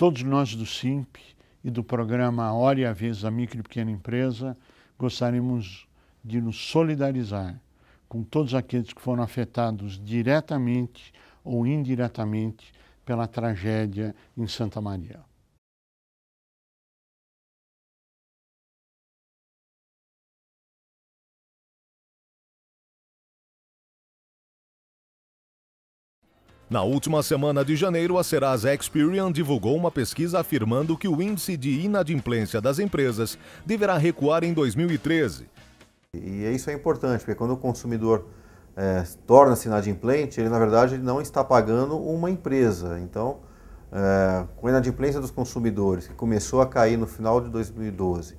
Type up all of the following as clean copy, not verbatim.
Todos nós do SINP e do programa Hora e a Vez da Micro e Pequena Empresa gostaríamos de nos solidarizar com todos aqueles que foram afetados diretamente ou indiretamente pela tragédia em Santa Maria. Na última semana de janeiro, a Serasa Experian divulgou uma pesquisa afirmando que o índice de inadimplência das empresas deverá recuar em 2013. E isso é importante, porque quando o consumidor torna-se inadimplente, ele na verdade não está pagando uma empresa. Então, com a inadimplência dos consumidores, que começou a cair no final de 2012,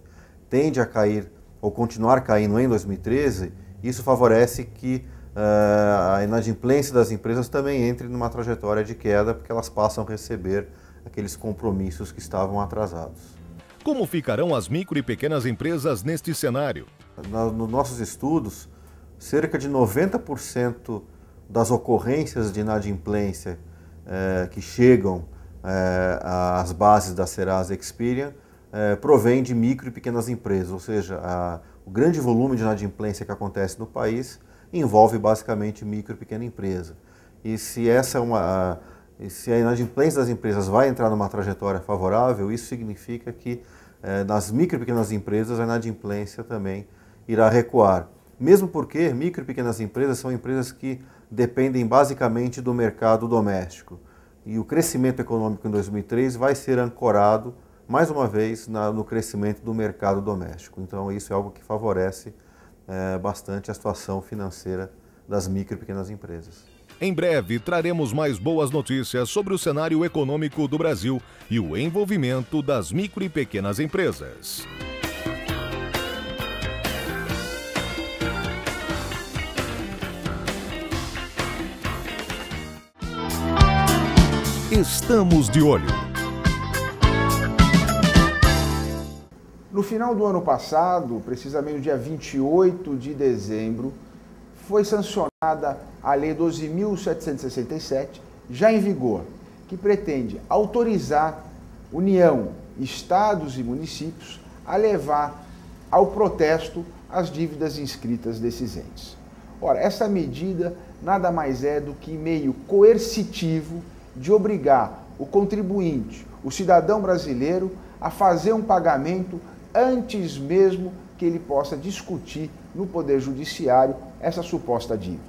tende a cair ou continuar caindo em 2013, isso favorece que a inadimplência das empresas também entre numa trajetória de queda, porque elas passam a receber aqueles compromissos que estavam atrasados. Como ficarão as micro e pequenas empresas neste cenário? Nos nossos estudos, cerca de 90% das ocorrências de inadimplência que chegam às bases da Serasa Experian provém de micro e pequenas empresas, ou seja, o grande volume de inadimplência que acontece no país envolve basicamente micro e pequena empresa. E se se a inadimplência das empresas vai entrar numa trajetória favorável, isso significa que nas micro e pequenas empresas a inadimplência também irá recuar. Mesmo porque micro e pequenas empresas são empresas que dependem basicamente do mercado doméstico. E o crescimento econômico em 2003 vai ser ancorado, mais uma vez, no crescimento do mercado doméstico. Então isso é algo que favorece bastante a situação financeira das micro e pequenas empresas. Em breve, traremos mais boas notícias sobre o cenário econômico do Brasil e o envolvimento das micro e pequenas empresas. Estamos de olho. No final do ano passado, precisamente no dia 28 de dezembro, foi sancionada a Lei 12.767, já em vigor, que pretende autorizar União, Estados e municípios a levar ao protesto as dívidas inscritas desses entes. Ora, essa medida nada mais é do que meio coercitivo de obrigar o contribuinte, o cidadão brasileiro, a fazer um pagamento antes mesmo que ele possa discutir no Poder Judiciário essa suposta dívida.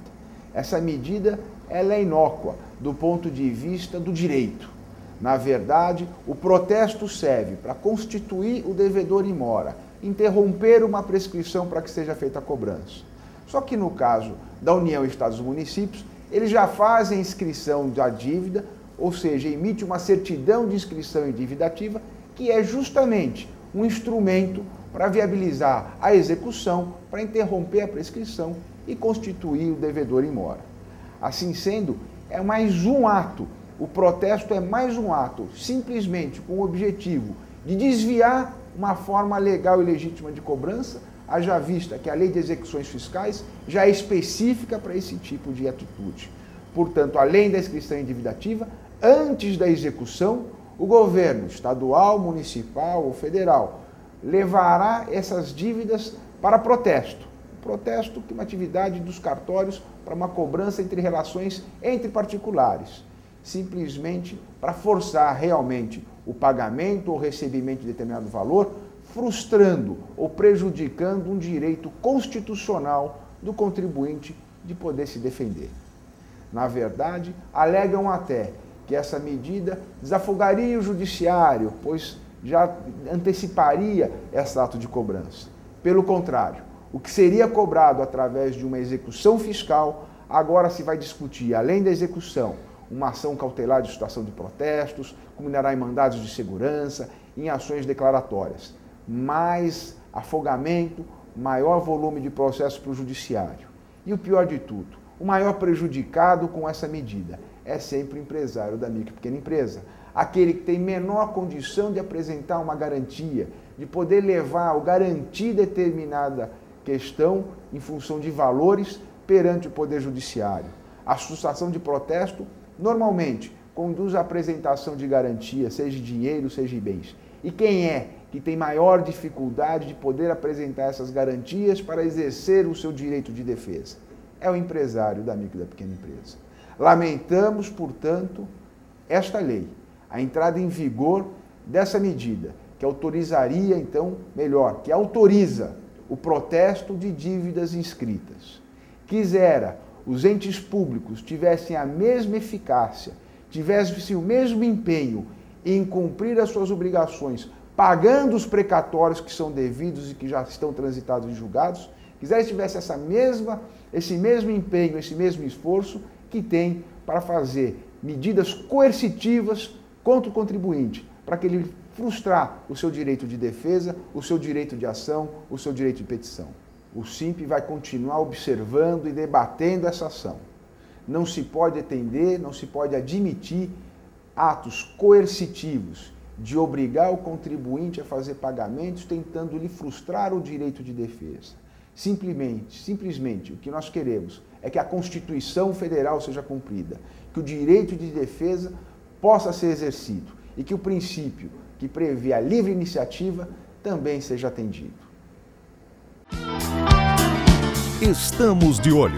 Essa medida ela é inócua do ponto de vista do direito. Na verdade, o protesto serve para constituir o devedor in mora, interromper uma prescrição para que seja feita a cobrança. Só que no caso da União, Estados e Municípios, eles já fazem a inscrição da dívida, ou seja, emite uma certidão de inscrição em dívida ativa, que é justamente um instrumento para viabilizar a execução, para interromper a prescrição e constituir o devedor in mora. Assim sendo, é mais um ato, o protesto é mais um ato, simplesmente com o objetivo de desviar uma forma legal e legítima de cobrança, haja vista que a Lei de Execuções Fiscais já é específica para esse tipo de atitude. Portanto, além da inscrição em dívida ativa, antes da execução, o governo estadual, municipal ou federal levará essas dívidas para protesto. Protesto que é uma atividade dos cartórios para uma cobrança entre relações entre particulares, simplesmente para forçar realmente o pagamento ou recebimento de determinado valor, frustrando ou prejudicando um direito constitucional do contribuinte de poder se defender. Na verdade, alegam até que essa medida desafogaria o judiciário, pois já anteciparia esse ato de cobrança. Pelo contrário, o que seria cobrado através de uma execução fiscal, agora se vai discutir, além da execução, uma ação cautelar de situação de protestos, culminará em mandados de segurança, em ações declaratórias. Mais afogamento, maior volume de processos para o judiciário. E o pior de tudo, o maior prejudicado com essa medida é sempre o empresário da micro e pequena empresa, aquele que tem menor condição de apresentar uma garantia, de poder levar ou garantir determinada questão em função de valores perante o Poder Judiciário. A sustação de protesto, normalmente, conduz à apresentação de garantia, seja dinheiro, seja bens. E quem é que tem maior dificuldade de poder apresentar essas garantias para exercer o seu direito de defesa? É o empresário da micro e da pequena empresa. Lamentamos, portanto, esta lei, a entrada em vigor dessa medida, que autorizaria, então, que autoriza o protesto de dívidas inscritas. Quisera os entes públicos tivessem a mesma eficácia, tivessem o mesmo empenho em cumprir as suas obrigações, pagando os precatórios que são devidos e que já estão transitados em julgados, quisera tivesse esse mesmo empenho, esse mesmo esforço que tem para fazer medidas coercitivas contra o contribuinte, para que ele frustrar o seu direito de defesa, o seu direito de ação, o seu direito de petição. O SINP vai continuar observando e debatendo essa ação. Não se pode atender, não se pode admitir atos coercitivos de obrigar o contribuinte a fazer pagamentos tentando lhe frustrar o direito de defesa. Simplesmente, o que nós queremos é que a Constituição Federal seja cumprida, que o direito de defesa possa ser exercido e que o princípio que prevê a livre iniciativa também seja atendido. Estamos de olho.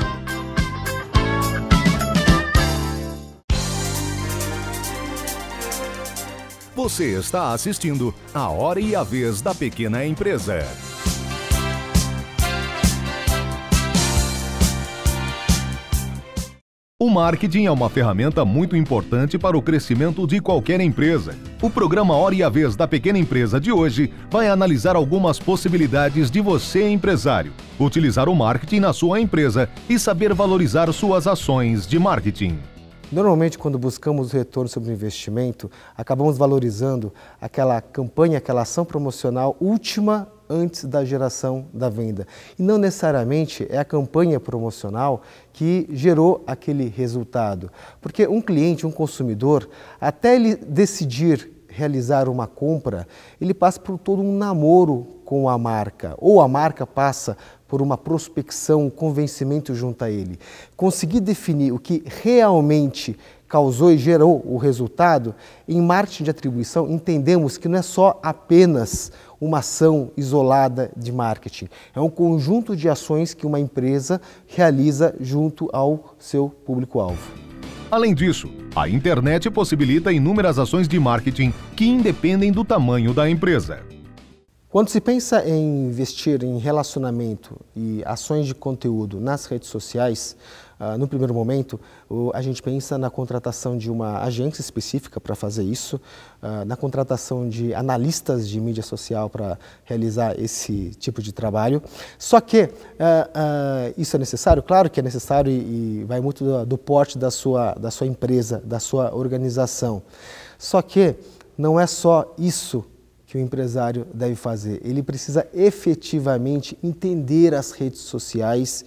Você está assistindo A Hora e a Vez da Pequena Empresa. O marketing é uma ferramenta muito importante para o crescimento de qualquer empresa. O programa Hora e a Vez da Pequena Empresa de hoje vai analisar algumas possibilidades de você, empresário, utilizar o marketing na sua empresa e saber valorizar suas ações de marketing. Normalmente, quando buscamos o retorno sobre o investimento, acabamos valorizando aquela campanha, aquela ação promocional última antes da geração da venda. E não necessariamente é a campanha promocional que gerou aquele resultado. Porque um cliente, um consumidor, até ele decidir realizar uma compra, ele passa por todo um namoro com a marca, ou a marca passa por uma prospecção, um convencimento junto a ele. Conseguir definir o que realmente causou e gerou o resultado, em marketing de atribuição entendemos que não é só apenas uma ação isolada de marketing, é um conjunto de ações que uma empresa realiza junto ao seu público-alvo. Além disso, a internet possibilita inúmeras ações de marketing que independem do tamanho da empresa. Quando se pensa em investir em relacionamento e ações de conteúdo nas redes sociais, no primeiro momento, a gente pensa na contratação de uma agência específica para fazer isso, na contratação de analistas de mídia social para realizar esse tipo de trabalho. Só que isso é necessário? Claro que é necessário e vai muito do porte da sua empresa, da sua organização. Só que não é só isso que o empresário deve fazer. Ele precisa efetivamente entender as redes sociais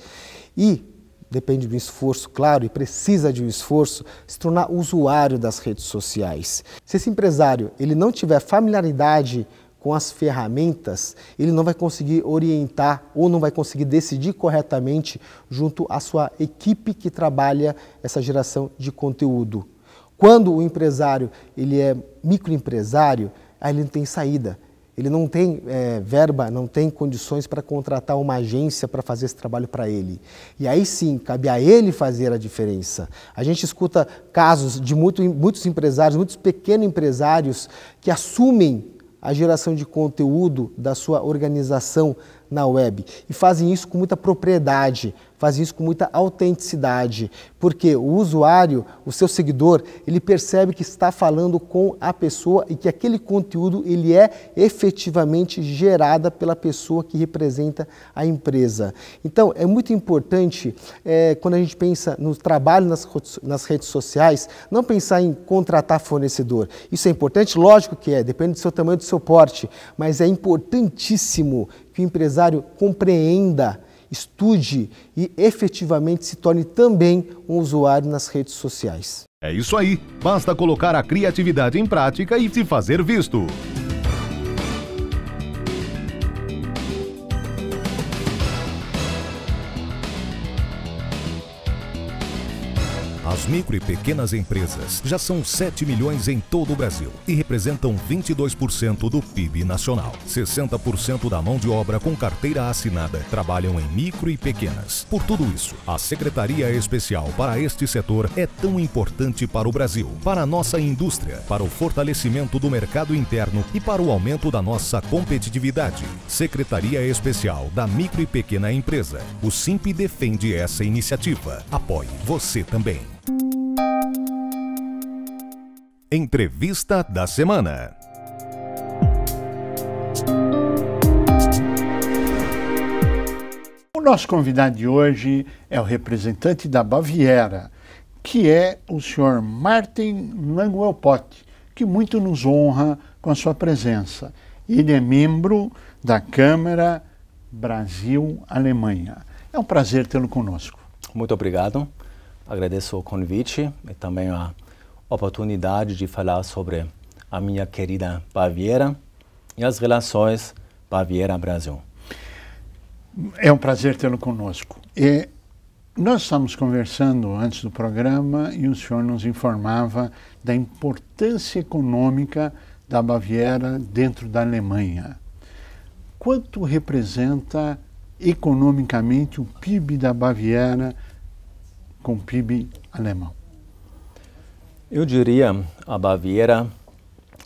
e, depende do esforço, claro, e precisa de um esforço, se tornar usuário das redes sociais. Se esse empresário ele não tiver familiaridade com as ferramentas, ele não vai conseguir orientar ou não vai conseguir decidir corretamente junto à sua equipe que trabalha essa geração de conteúdo. Quando o empresário ele é microempresário, aí ele não tem saída, ele não tem verba, não tem condições para contratar uma agência para fazer esse trabalho para ele. E aí sim, cabe a ele fazer a diferença. A gente escuta casos de muitos empresários, muitos pequenos empresários que assumem a geração de conteúdo da sua organização na web e fazem isso com muita propriedade, fazem isso com muita autenticidade, porque o usuário, o seu seguidor, ele percebe que está falando com a pessoa e que aquele conteúdo ele é efetivamente gerado pela pessoa que representa a empresa. Então, é muito importante, quando a gente pensa no trabalho nas redes sociais, não pensar em contratar fornecedor. Isso é importante? Lógico que é, depende do seu tamanho, do seu porte, mas é importantíssimo que o empresário compreenda, estude e efetivamente se torne também um usuário nas redes sociais. É isso aí, basta colocar a criatividade em prática e se fazer visto. As micro e pequenas empresas já são 7 milhões em todo o Brasil e representam 22% do PIB nacional. 60% da mão de obra com carteira assinada trabalham em micro e pequenas. Por tudo isso, a Secretaria Especial para este setor é tão importante para o Brasil, para a nossa indústria, para o fortalecimento do mercado interno e para o aumento da nossa competitividade. Secretaria Especial da Micro e Pequena Empresa. O SIMP defende essa iniciativa. Apoie você também. Entrevista da semana. O nosso convidado de hoje é o representante da Baviera, que é o senhor Martin Languelpot, que muito nos honra com a sua presença. Ele é membro da Câmara Brasil-Alemanha. É um prazer tê-lo conosco. Muito obrigado. Agradeço o convite e também a oportunidade de falar sobre a minha querida Baviera e as relações Baviera-Brasil. É um prazer tê-lo conosco. Nós estávamos conversando antes do programa e o senhor nos informava da importância econômica da Baviera dentro da Alemanha. Quanto representa economicamente o PIB da Baviera com o PIB alemão? Eu diria a Baviera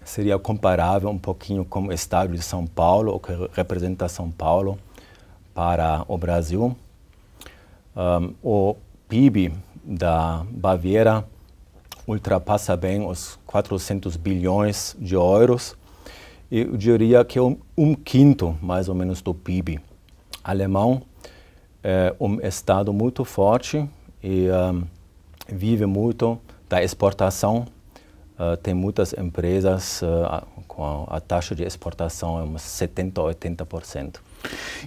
seria comparável um pouquinho com o estado de São Paulo, o que representa São Paulo para o Brasil. O PIB da Baviera ultrapassa bem os 400 bilhões de euros. Eu diria que é um quinto, mais ou menos, do PIB alemão. É um estado muito forte e vive muito da exportação. Tem muitas empresas com a taxa de exportação é uns 70% a 80%.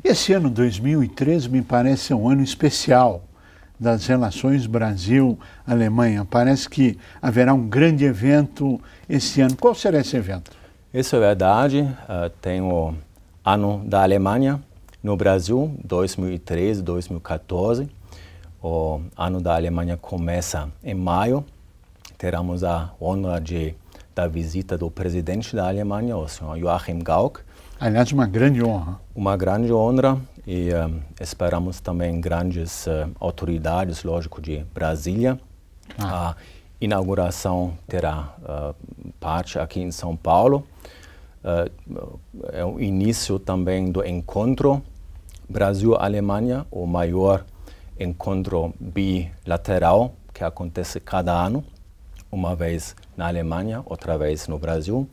Esse ano 2013 me parece um ano especial das relações Brasil-Alemanha. Parece que haverá um grande evento esse ano. Qual será esse evento? Isso é verdade. Tem o Ano da Alemanha no Brasil, 2013, 2014. O Ano da Alemanha começa em maio. Teremos a honra da visita do presidente da Alemanha, o senhor Joachim Gauck. Aliás, uma grande honra. Uma grande honra e esperamos também grandes autoridades, lógico, de Brasília. A inauguração terá parte aqui em São Paulo. É o início também do encontro Brasil-Alemanha, o maior encontro bilateral que acontece cada ano, uma vez na Alemanha, outra vez no Brasil.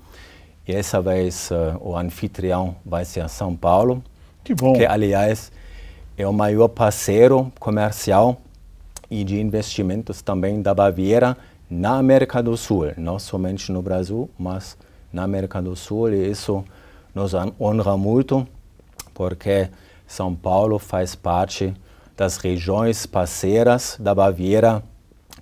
E essa vez o anfitrião vai ser São Paulo, que bom. Que, aliás, é o maior parceiro comercial e de investimentos também da Baviera na América do Sul, não somente no Brasil, mas na América do Sul. E isso nos honra muito, porque São Paulo faz parte das regiões parceiras da Baviera,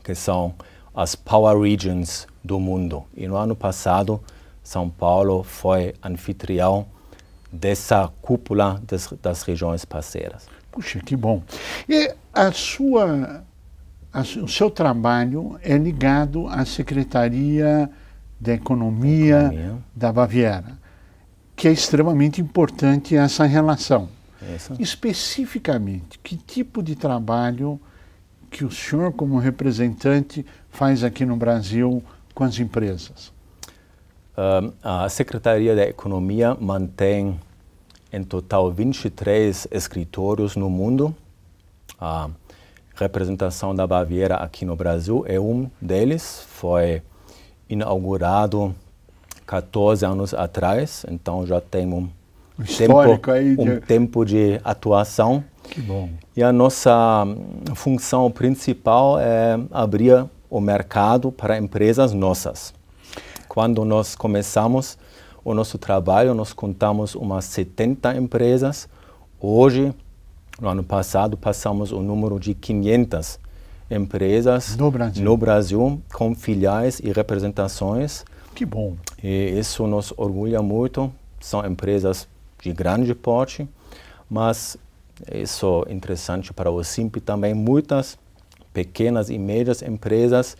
que são as Power Regions do mundo. E no ano passado, São Paulo foi anfitrião dessa cúpula das regiões parceiras. Puxa, que bom. E o seu trabalho é ligado à Secretaria da Economia da Baviera, que é extremamente importante essa relação. Isso. Especificamente, que tipo de trabalho que o senhor, como representante, faz aqui no Brasil com as empresas? A Secretaria da Economia mantém em total 23 escritórios no mundo. A representação da Baviera aqui no Brasil é um deles. Foi inaugurado 14 anos atrás, então já tem um tempo de atuação. Que bom. E a nossa função principal é abrir o mercado para empresas nossas. Quando nós começamos o nosso trabalho, nós contamos umas 70 empresas. Hoje, no ano passado, passamos o número de 500 empresas no Brasil com filiais e representações. Que bom. E isso nos orgulha muito. São empresas de grande porte, mas isso é interessante para o SIMP também. Muitas pequenas e médias empresas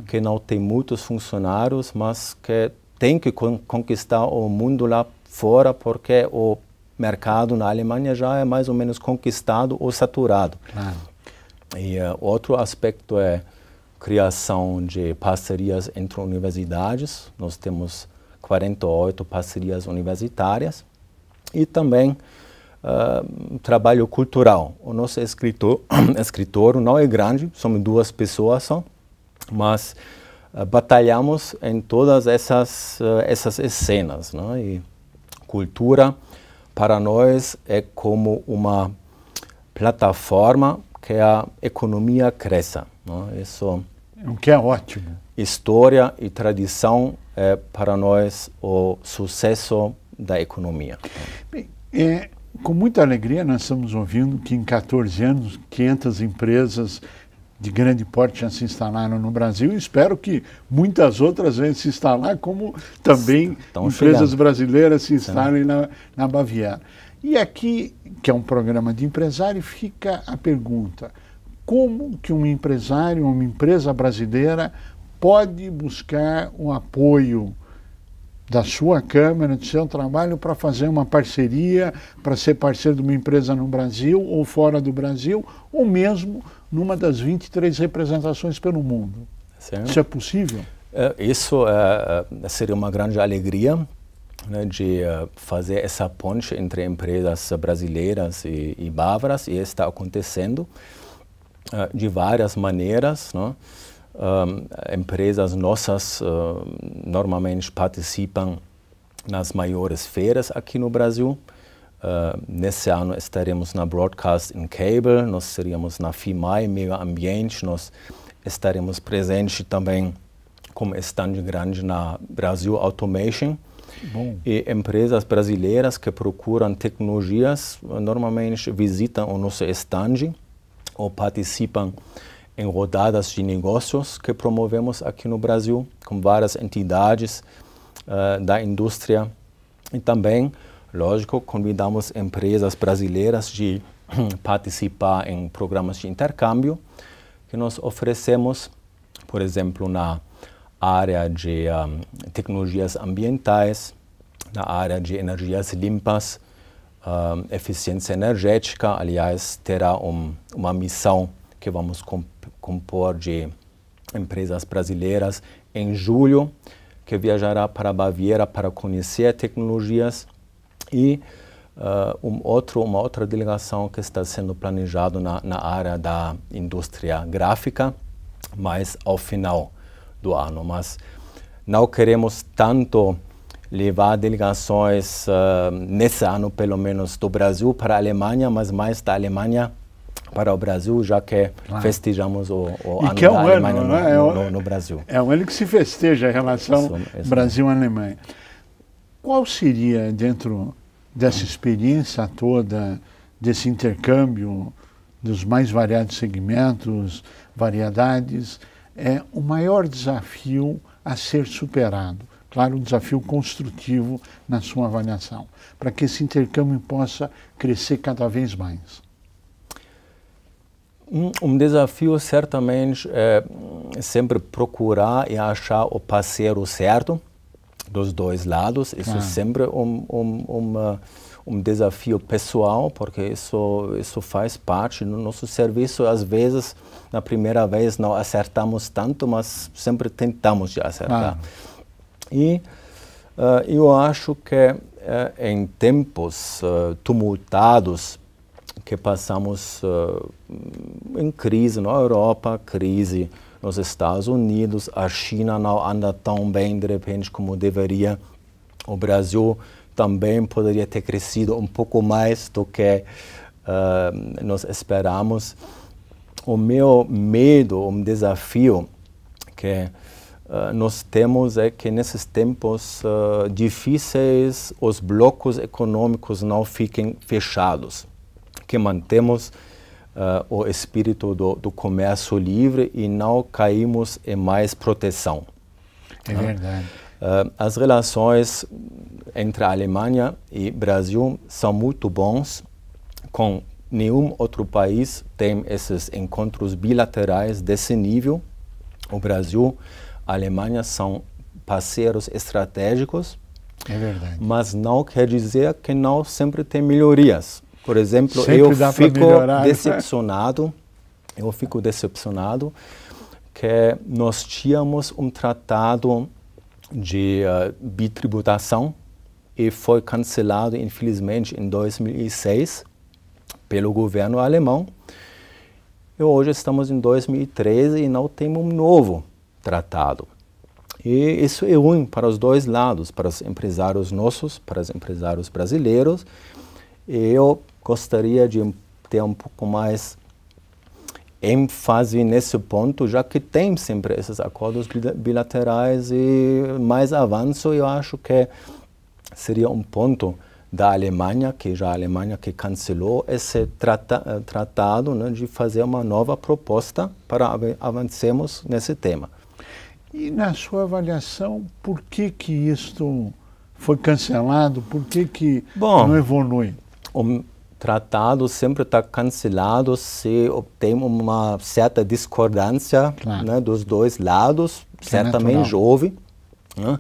que não têm muitos funcionários, mas que têm que conquistar o mundo lá fora, porque o mercado na Alemanha já é mais ou menos conquistado ou saturado. E outro aspecto é criação de parcerias entre universidades. Nós temos 48 parcerias universitárias e também trabalho cultural. O nosso escritório não é grande, somos 2 pessoas só, mas batalhamos em todas essas cenas, né? E cultura para nós é como uma plataforma que a economia cresça, né? Isso, o que é ótimo. História e tradição é para nós o sucesso da economia. Bem, com muita alegria nós estamos ouvindo que em 14 anos 500 empresas de grande porte já se instalaram no Brasil. Espero que muitas outras venham se instalar, como também empresas brasileiras se instalem na Baviera. E aqui, que é um programa de empresário, fica a pergunta: como que um empresário, uma empresa brasileira pode buscar um apoio da sua Câmara, do seu trabalho, para fazer uma parceria, para ser parceiro de uma empresa no Brasil ou fora do Brasil, ou mesmo numa das 23 representações pelo mundo? Certo. Isso é possível? Isso seria uma grande alegria, né, de fazer essa ponte entre empresas brasileiras e bávaras, e está acontecendo de várias maneiras, né? Empresas nossas normalmente participam nas maiores feiras aqui no Brasil. Nesse ano estaremos na Broadcast and Cable, nós seríamos na FIMAI, Meio Ambiente, nós estaremos presentes também como estande grande na Brasil Automation. Bom. E empresas brasileiras que procuram tecnologias normalmente visitam o nosso estande ou participam em rodadas de negócios que promovemos aqui no Brasil, com várias entidades da indústria. E também, lógico, convidamos empresas brasileiras de participar em programas de intercâmbio que nós oferecemos, por exemplo, na área de tecnologias ambientais, na área de energias limpas, eficiência energética. Aliás, terá uma missão que vamos compor de empresas brasileiras em julho, que viajará para a Baviera para conhecer tecnologias, e uma outra delegação que está sendo planejada na área da indústria gráfica, mas ao final do ano. Mas não queremos tanto levar delegações nesse ano, pelo menos, do Brasil para a Alemanha, mas mais da Alemanha para o Brasil, já que festejamos o ano da Alemanha no Brasil. É um ano que se festeja a relação Brasil-Alemanha. Qual seria, dentro dessa experiência toda, desse intercâmbio dos mais variados segmentos, variedades, o maior desafio a ser superado? Claro, um desafio construtivo na sua avaliação, para que esse intercâmbio possa crescer cada vez mais. Um desafio, certamente, é sempre procurar e achar o parceiro certo dos dois lados. Isso é sempre um desafio pessoal, porque isso faz parte do nosso serviço. Às vezes, na primeira vez, não acertamos tanto, mas sempre tentamos de acertar. E eu acho que em tempos tumultuados, que passamos em crise na Europa, crise nos Estados Unidos, a China não anda tão bem de repente como deveria. O Brasil também poderia ter crescido um pouco mais do que nós esperamos. O meu medo, um desafio que nós temos é que nesses tempos difíceis os blocos econômicos não fiquem fechados, que mantemos o espírito do comércio livre e não caímos em mais proteção. É verdade. As relações entre a Alemanha e Brasil são muito bons, com nenhum outro país tem esses encontros bilaterais desse nível. O Brasil, a Alemanha são parceiros estratégicos, É verdade. mas não quer dizer que não sempre tem melhorias. Por exemplo, Sempre eu dá pra fico melhorar, decepcionado que nós tínhamos um tratado de bitributação e foi cancelado, infelizmente, em 2006 pelo governo alemão. E hoje estamos em 2013 e não temos um novo tratado. E isso é ruim para os dois lados, para os empresários nossos, para os empresários brasileiros. E eu gostaria de ter um pouco mais ênfase nesse ponto, já que tem sempre esses acordos bilaterais e mais avanço, eu acho que seria um ponto da Alemanha, que já a Alemanha que cancelou esse tratado, né, de fazer uma nova proposta para avançarmos nesse tema. E na sua avaliação, por que isto foi cancelado? Por que não evolui? O tratado sempre está cancelado se tem uma certa discordância, claro, né, dos dois lados, que certamente houve, né?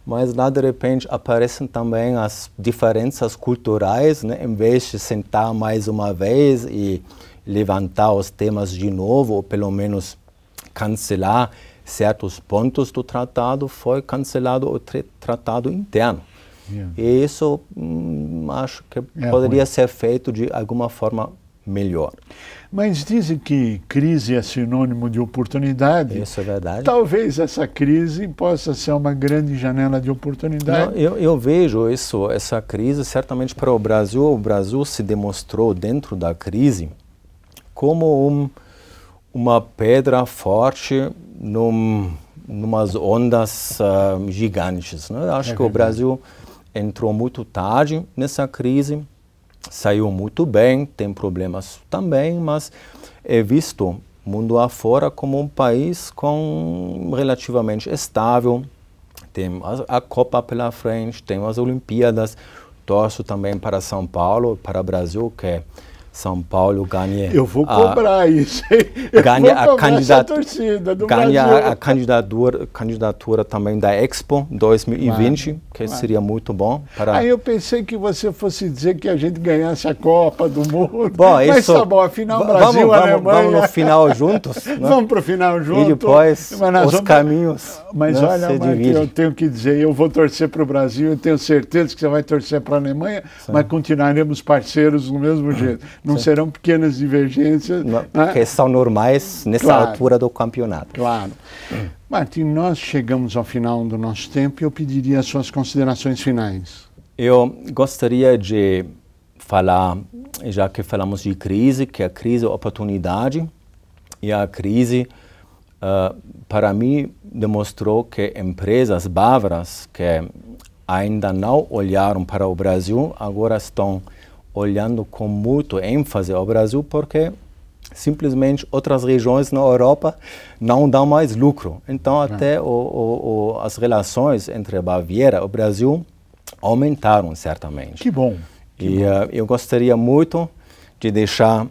Mas lá de repente aparecem também as diferenças culturais, né? Em vez de sentar mais uma vez e levantar os temas de novo, ou pelo menos cancelar certos pontos do tratado, foi cancelado o tratado interno. E isso acho que poderia ser feito de alguma forma melhor. Mas dizem que crise é sinônimo de oportunidade. Isso é verdade. Talvez essa crise possa ser uma grande janela de oportunidade. Não, eu vejo essa crise certamente para o Brasil. O Brasil se demonstrou dentro da crise como uma pedra forte numas ondas gigantes, né? Acho que o Brasil entrou muito tarde nessa crise, saiu muito bem, tem problemas também, mas é visto mundo afora como um país relativamente estável. Tem a Copa pela frente, tem as Olimpíadas, torço também para São Paulo, para o Brasil, que São Paulo ganha. Eu vou cobrar isso. Ganha a torcida do ganha Brasil. a candidatura também da Expo 2020, que seria muito bom. Aí eu pensei que você fosse dizer que a gente ganhasse a Copa do Mundo. Bom, mas tá bom, afinal Brasil, Alemanha. Vamos no final juntos. Né? Vamos para o final juntos. E depois os caminhos. Mas né, olha, Martin, eu tenho que dizer, eu vou torcer para o Brasil, eu tenho certeza que você vai torcer para a Alemanha, mas continuaremos parceiros do mesmo jeito. Não serão pequenas divergências. Não, que são normais nessa altura do campeonato. Claro. Martin, nós chegamos ao final do nosso tempo e eu pediria as suas considerações finais. Eu gostaria de falar, já que falamos de crise, que a crise é oportunidade, e a crise, para mim, demonstrou que empresas bávaras que ainda não olharam para o Brasil, agora estão olhando com muito ênfase ao Brasil, porque simplesmente outras regiões na Europa não dão mais lucro. Então, até as relações entre a Baviera e o Brasil aumentaram, certamente. Que bom. E eu gostaria muito de deixar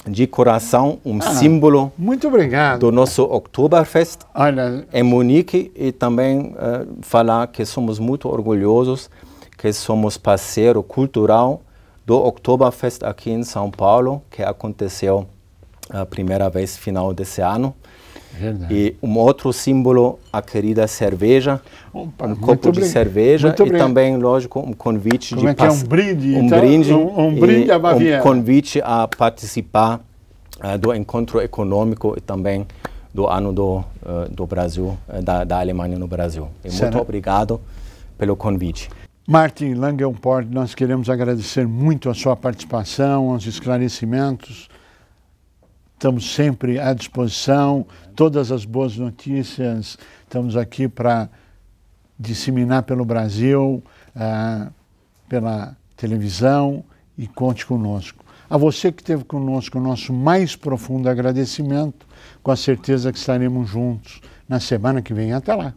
de coração um símbolo muito obrigado. Do nosso Oktoberfest Olha, em Munique, e também falar que somos muito orgulhosos, que somos parceiro cultural do Oktoberfest aqui em São Paulo, que aconteceu a primeira vez final desse ano. Verdade. E um outro símbolo, a querida cerveja, um copo de cerveja e também, lógico, um convite um brinde, um brinde à Baviera. Um convite a participar do encontro econômico e também do ano do Brasil, da Alemanha no Brasil. E muito obrigado pelo convite. Martin Langenport, nós queremos agradecer muito a sua participação, os esclarecimentos. Estamos sempre à disposição, todas as boas notícias, estamos aqui para disseminar pelo Brasil, pela televisão, e conte conosco. A você que esteve conosco, o nosso mais profundo agradecimento, com a certeza que estaremos juntos na semana que vem. Até lá!